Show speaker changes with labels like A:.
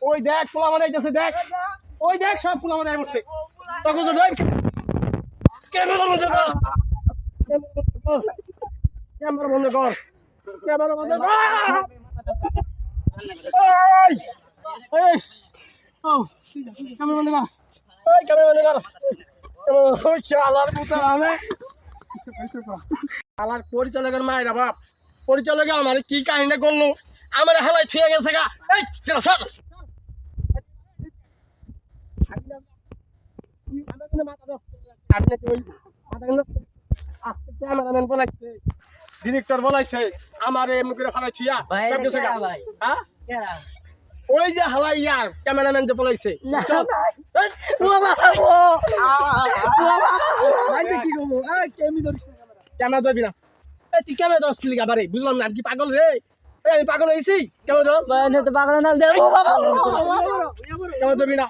A: ওই দেখ পোলা মানে যাচ্ছে দেখ ওই দেখ সব পোলা মানে বসছে তখন তো দেখ ক্যামেরা বন্ধ কর ক্যামেরা বন্ধ কর ক্যামেরা বন্ধ কর এই এই ও ক্যামেরা বন্ধ কর এই ক্যামেরা বন্ধ কর ও শালার পুতা আমি শালার পরিচালকের মায়েরা বাপ পরিচালক আমার কি কাহিনী করলো আমার হালাই ঠিক গেছে গা এই কেন সর ডিরেক্টর বলাইছে আমার এমনি করে ফালাইছি ওই যে হালাই ইয়ার ক্যামেরাম্যান যে বলাইছে ক্যামেরা ধরবি না তুই ক্যামেরা দশ কিলি গাবারে বুঝলাম না কি পাগল রে আমি পাগল হয়েছি ক্যামেরা দশ পাগল না ক্যামেরা ধরবি না